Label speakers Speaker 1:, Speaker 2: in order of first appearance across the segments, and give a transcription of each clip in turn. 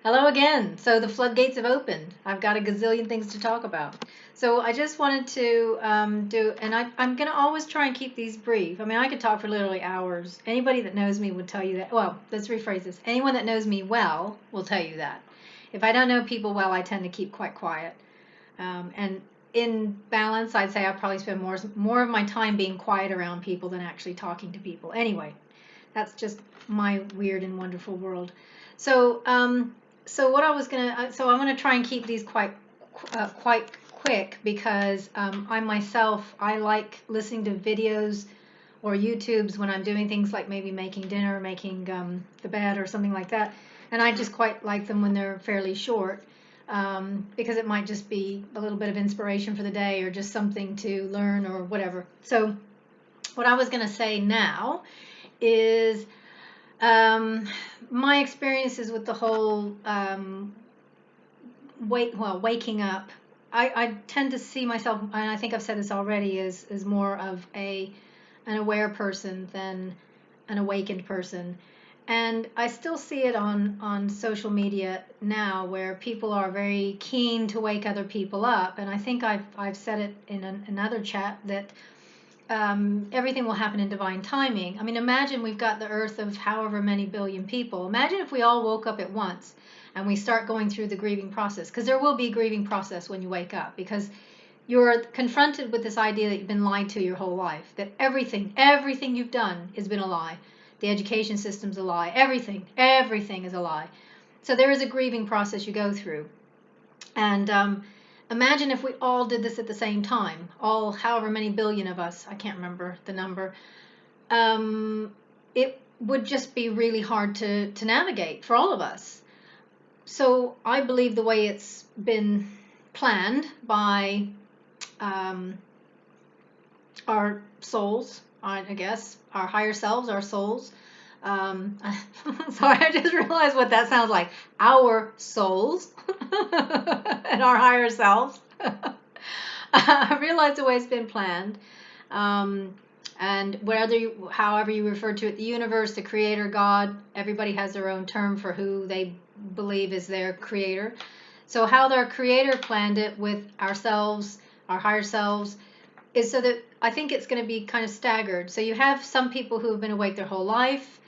Speaker 1: Hello again. So the floodgates have opened. I've got a gazillion things to talk about. So I just wanted to and I'm going to always try and keep these brief. I mean, I could talk for literally hours. Anybody that knows me would tell you that. Well, let's rephrase this. Anyone that knows me well will tell you that. If I don't know people well, I tend to keep quite quiet. And in balance, I'd say I probably spend more of my time being quiet around people than actually talking to people. Anyway, that's just my weird and wonderful world. So, so what I was gonna, so I'm gonna try and keep these quite quick because I myself I like listening to videos or YouTubes when I'm doing things like maybe making dinner, making the bed, or something like that, and I just quite like them when they're fairly short. Because it might just be a little bit of inspiration for the day or just something to learn or whatever. So, what I was going to say now is my experiences with the whole waking up. I tend to see myself, and I think I've said this already, is more of an aware person than an awakened person. And I still see it on social media now where people are very keen to wake other people up. And I think I've said it in another chat that everything will happen in divine timing. I mean, imagine we've got the earth of however many billion people. Imagine if we all woke up at once and we start going through the grieving process, because there will be a grieving process when you wake up, because you're confronted with this idea that you've been lied to your whole life, that everything you've done has been a lie. The education system's a lie. Everything is a lie. So there is a grieving process you go through. And imagine if we all did this at the same time, all however many billion of us, I can't remember the number. It would just be really hard to navigate for all of us. So I believe the way it's been planned by our souls, I guess, our higher selves, our souls. Sorry, I just realized what that sounds like. Our souls and our higher selves. I realized the way it's been planned. And however you refer to it, the universe, the creator, God, everybody has their own term for who they believe is their creator. So how their creator planned it with ourselves, our higher selves, is so that I think it's going to be kind of staggered. So you have some people who have been awake their whole life,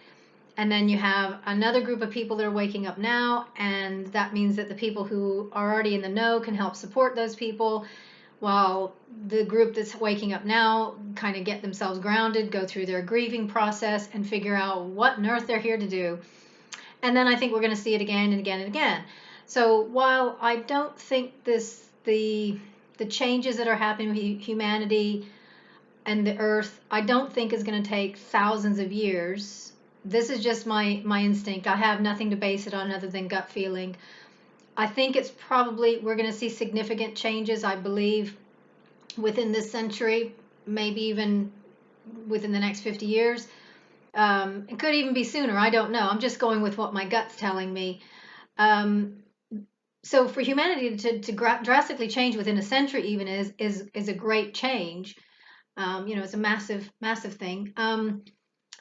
Speaker 1: and then you have another group of people that are waking up now, and that means that the people who are already in the know can help support those people, while the group that's waking up now kind of get themselves grounded, go through their grieving process, and figure out what on earth they're here to do. And then I think we're going to see it again and again and again. So while I don't think the changes that are happening with humanity and the earth, I don't think is going to take thousands of years. This is just my instinct. I have nothing to base it on other than gut feeling. I think it's probably, we're going to see significant changes, I believe, within this century, maybe even within the next 50 years. It could even be sooner. I don't know. I'm just going with what my gut's telling me. So for humanity to drastically change within a century even is a great change. It's a massive thing.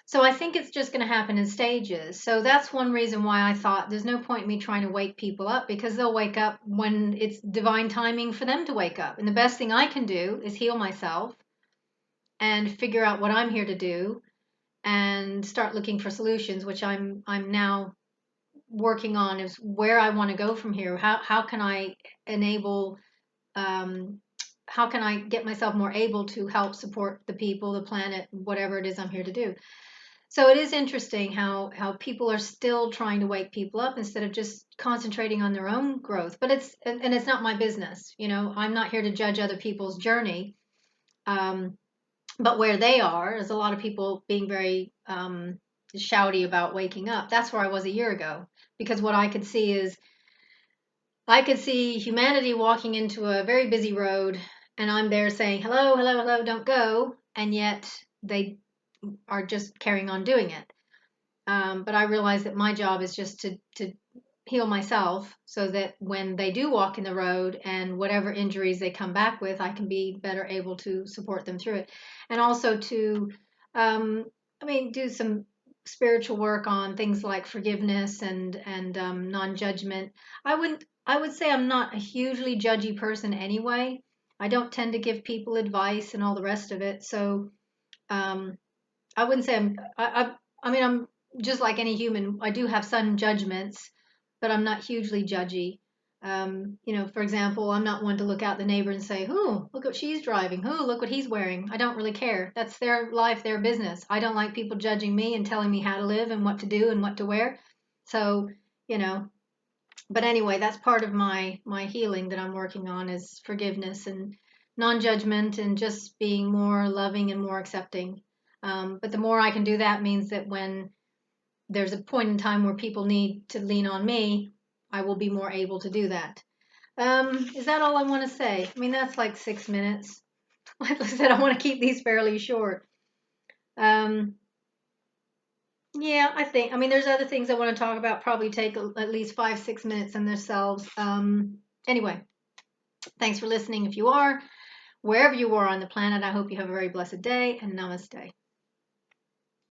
Speaker 1: So I think it's just going to happen in stages. So that's one reason why I thought there's no point in me trying to wake people up, because they'll wake up when it's divine timing for them to wake up. And the best thing I can do is heal myself and figure out what I'm here to do and start looking for solutions, which I'm now working on, is where I want to go from here. How can I enable how can I get myself more able to help support the people, the planet, whatever it is I'm here to do. So it is interesting how people are still trying to wake people up instead of just concentrating on their own growth. But it's not my business. I'm not here to judge other people's journey. But where they are, there's a lot of people being very shouty about waking up. That's where I was a year ago, because what I could see is I could see humanity walking into a very busy road, and I'm there saying, hello, hello, hello, don't go. And yet they are just carrying on doing it. But I realize that my job is just to heal myself so that when they do walk in the road and whatever injuries they come back with, I can be better able to support them through it. And also to, do some spiritual work on things like forgiveness and non-judgment. I would say I'm not a hugely judgy person anyway. I don't tend to give people advice and all the rest of it. So um, I wouldn't say I mean, I'm just like any human. I do have some judgments, but I'm not hugely judgy. For example, I'm not one to look out the neighbor and say, "Ooh, look what she's driving. Ooh, look what he's wearing." I don't really care. That's their life, their business. I don't like people judging me and telling me how to live and what to do and what to wear. So, you know, but anyway, that's part of my healing that I'm working on is forgiveness and non-judgment and just being more loving and more accepting. But the more I can do that means that when there's a point in time where people need to lean on me, I will be more able to do that. Is that all I want to say? I mean, that's like 6 minutes. Like I said, I want to keep these fairly short. Um, yeah, I think. I mean, there's other things I want to talk about. Probably take at least 5, 6 minutes in themselves. Anyway, thanks for listening. If you are, wherever you are on the planet, I hope you have a very blessed day and namaste.